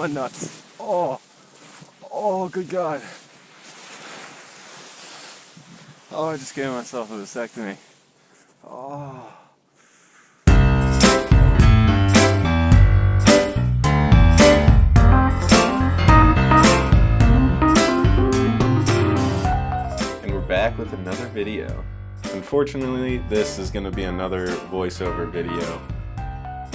my nuts. Oh, good God. Oh, I just gave myself a vasectomy. Oh. And we're back with another video. Unfortunately, this is going to be another voiceover video.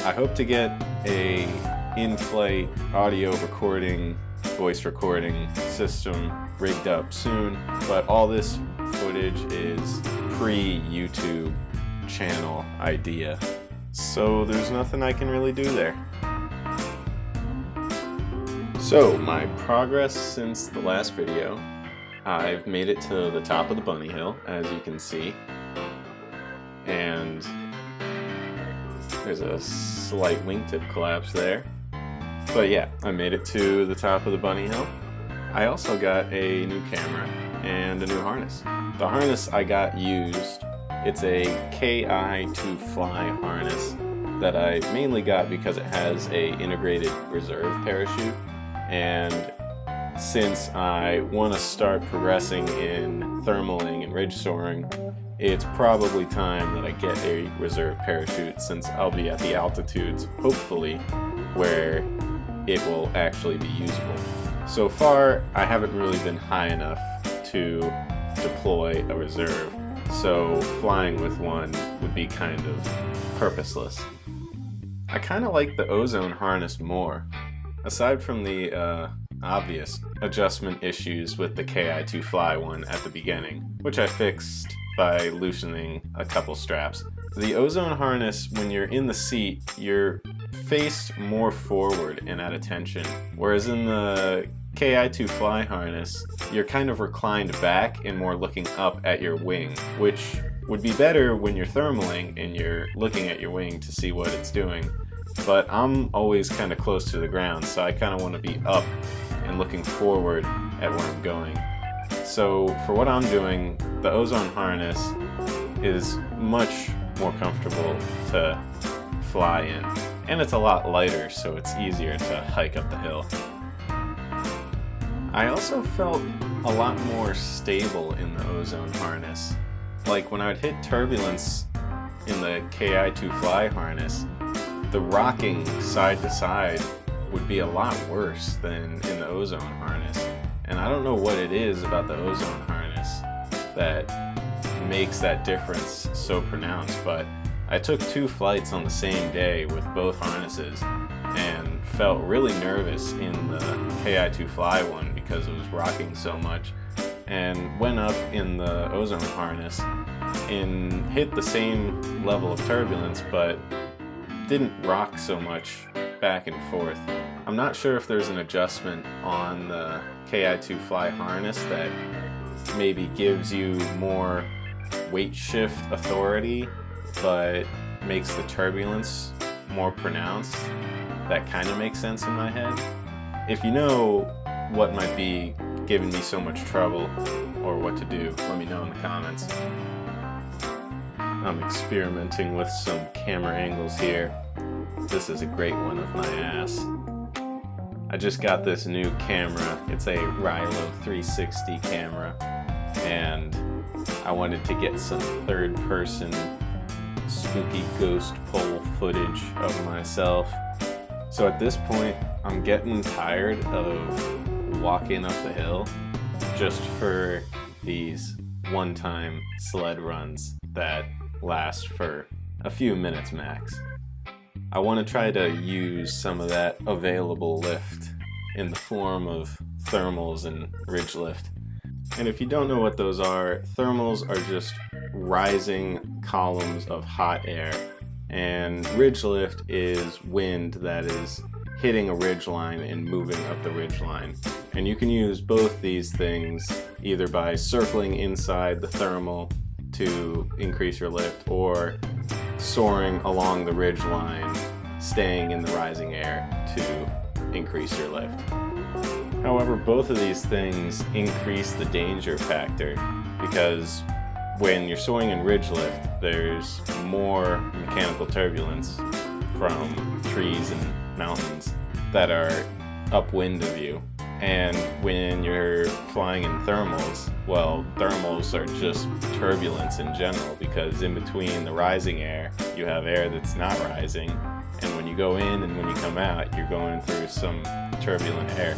I hope to get a in-flight audio recording, voice recording system rigged up soon, but all this footage is pre-YouTube channel idea, so there's nothing I can really do there. So, my progress since the last video. I've made it to the top of the bunny hill, as you can see, and there's a slight wingtip collapse there. But yeah, I made it to the top of the bunny hill. I also got a new camera and a new harness. The harness I got used, it's a Ki-2Fly harness that I mainly got because it has a integrated reserve parachute, and since I want to start progressing in thermaling and ridge soaring, it's probably time that I get a reserve parachute, since I'll be at the altitudes, hopefully, where it will actually be usable. So far, I haven't really been high enough to deploy a reserve, so flying with one would be kind of purposeless. I kind of like the ozone harness more. Aside from the obvious adjustment issues with the Ki-2Fly one at the beginning, which I fixed by loosening a couple straps. The ozone harness, when you're in the seat, you're faced more forward and at attention, whereas in the Ki-2Fly harness, you're kind of reclined back and more looking up at your wing, which would be better when you're thermaling and you're looking at your wing to see what it's doing. But I'm always kind of close to the ground, so I kind of want to be up and looking forward at where I'm going. So for what I'm doing, the ozone harness is much more comfortable to fly in, and it's a lot lighter, so it's easier to hike up the hill. I also felt a lot more stable in the ozone harness. Like when I would hit turbulence in the Ki-2Fly harness, the rocking side to side would be a lot worse than in the ozone harness. And I don't know what it is about the ozone harness that makes that difference so pronounced, but I took 2 flights on the same day with both harnesses and felt really nervous in the Ki-2Fly one because it was rocking so much, and went up in the ozone harness and hit the same level of turbulence, but didn't rock so much back and forth. I'm not sure if there's an adjustment on the Ki-2Fly harness that maybe gives you more weight shift authority, but makes the turbulence more pronounced. That kind of makes sense in my head. If you know what might be giving me so much trouble, or what to do, let me know in the comments. I'm experimenting with some camera angles here. This is a great one of my ass. I just got this new camera. It's a Rilo 360 camera, and I wanted to get some third-person spooky ghost pole footage of myself. So at this point, I'm getting tired of walking up the hill just for these one-time sled runs that last for a few minutes max. I want to try to use some of that available lift in the form of thermals and ridge lift. And if you don't know what those are, thermals are just rising columns of hot air, and ridge lift is wind that is hitting a ridge line and moving up the ridge line. And you can use both these things either by circling inside the thermal to increase your lift, or soaring along the ridge line, staying in the rising air to increase your lift. However, both of these things increase the danger factor, because when you're soaring in ridge lift, there's more mechanical turbulence from trees and mountains that are upwind of you. And when you're flying in thermals, well, thermals are just turbulence in general, because in between the rising air, you have air that's not rising. And when you go in and when you come out, you're going through some turbulent air.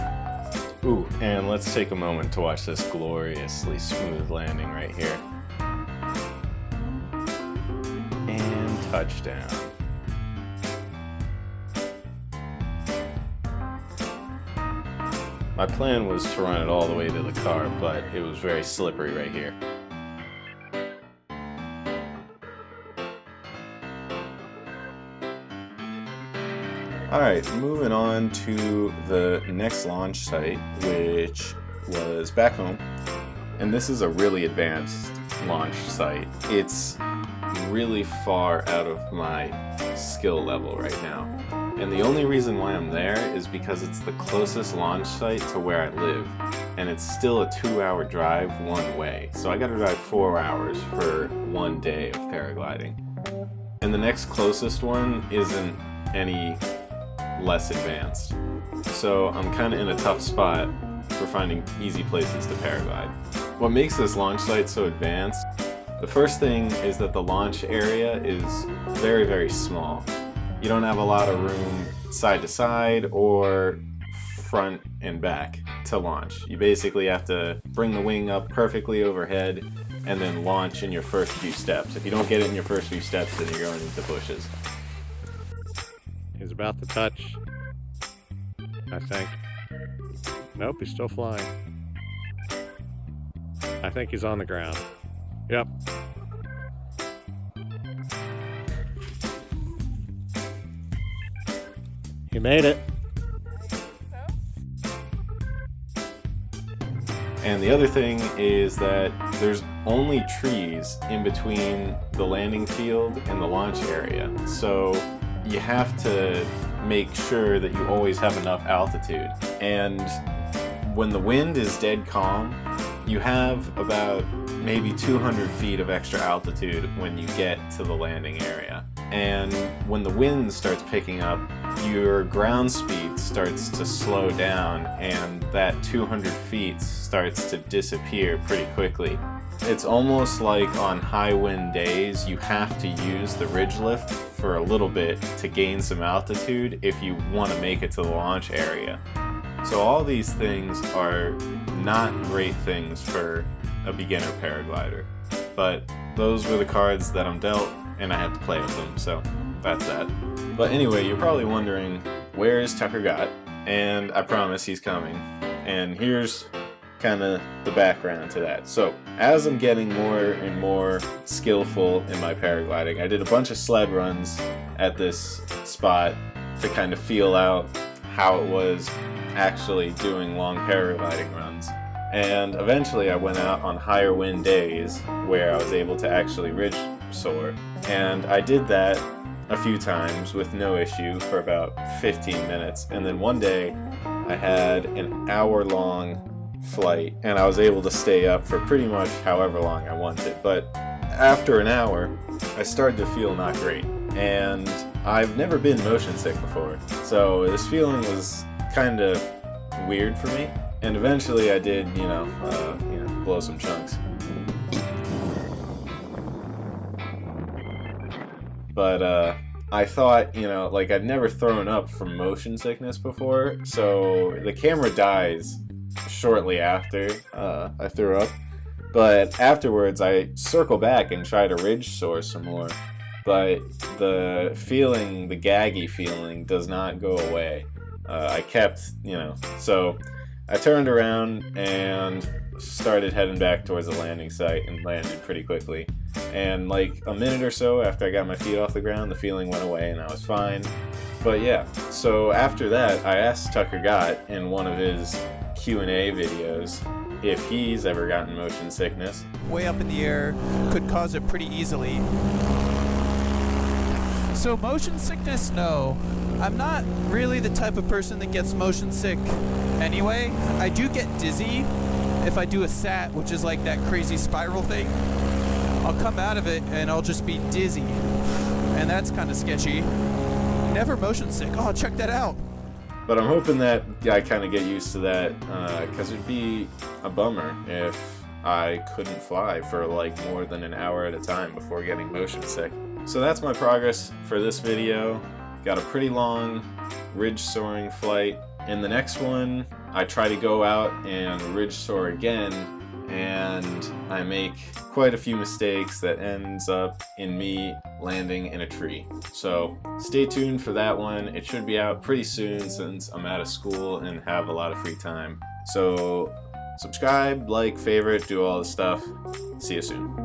Ooh, and let's take a moment to watch this gloriously smooth landing right here. And touchdown. My plan was to run it all the way to the car, but it was very slippery right here. Alright, moving on to the next launch site, which was back home. And this is a really advanced launch site. It's really far out of my skill level right now. And the only reason why I'm there is because it's the closest launch site to where I live. And it's still a 2-hour drive one way. So I gotta drive 4 hours for one day of paragliding. And the next closest one isn't any less advanced. So I'm kinda in a tough spot for finding easy places to paraglide. What makes this launch site so advanced? The first thing is that the launch area is very, very small. You don't have a lot of room side to side or front and back to launch. You basically have to bring the wing up perfectly overhead and then launch in your first few steps. If you don't get it in your first few steps, then you're going into bushes. He's about to touch, I think. Nope, he's still flying. I think he's on the ground. Yep. He made it. And the other thing is that there's only trees in between the landing field and the launch area. So you have to make sure that you always have enough altitude. And when the wind is dead calm, you have about maybe 200 feet of extra altitude when you get to the landing area. And when the wind starts picking up, your ground speed starts to slow down and that 200 feet starts to disappear pretty quickly. It's almost like on high wind days, you have to use the ridge lift for a little bit to gain some altitude if you want to make it to the launch area. So all these things are not great things for a beginner paraglider, but those were the cards that I'm dealt and I had to play with them, so that's that. But anyway, you're probably wondering, where is Tucker Gott? And I promise he's coming. And here's kind of the background to that. So as I'm getting more and more skillful in my paragliding, I did a bunch of sled runs at this spot to kind of feel out how it was actually doing long paragliding runs. And eventually I went out on higher wind days where I was able to actually ridge soar. And I did that a few times with no issue for about 15 minutes. And then one day I had an hour-long flight and I was able to stay up for pretty much however long I wanted. But after an hour, I started to feel not great. And I've never been motion sick before. So this feeling was kind of weird for me. And eventually I did, blow some chunks. But I thought, I'd never thrown up from motion sickness before, so the camera dies shortly after I threw up. But afterwards, I circle back and try to ridge soar some more. But the feeling, the gaggy feeling, does not go away. I kept, so I turned around and started heading back towards the landing site and landed pretty quickly. And like a minute or so after I got my feet off the ground, the feeling went away and I was fine. But yeah, so after that, I asked Tucker Gott in one of his Q&A videos if he's ever gotten motion sickness. Way up in the air could cause it pretty easily. So motion sickness, no. I'm not really the type of person that gets motion sick anyway. I do get dizzy if I do a sat, which is like that crazy spiral thing. I'll come out of it and I'll just be dizzy. And that's kind of sketchy. Never motion sick. Oh, check that out. But I'm hoping that I kind of get used to that, because it'd be a bummer if I couldn't fly for like more than an hour at a time before getting motion sick. So that's my progress for this video. Got a pretty long ridge soaring flight. In the next one, I try to go out and ridge soar again, and I make quite a few mistakes that ends up in me landing in a tree. So stay tuned for that one. It should be out pretty soon since I'm out of school and have a lot of free time. So subscribe, like, favorite, do all the stuff. See you soon.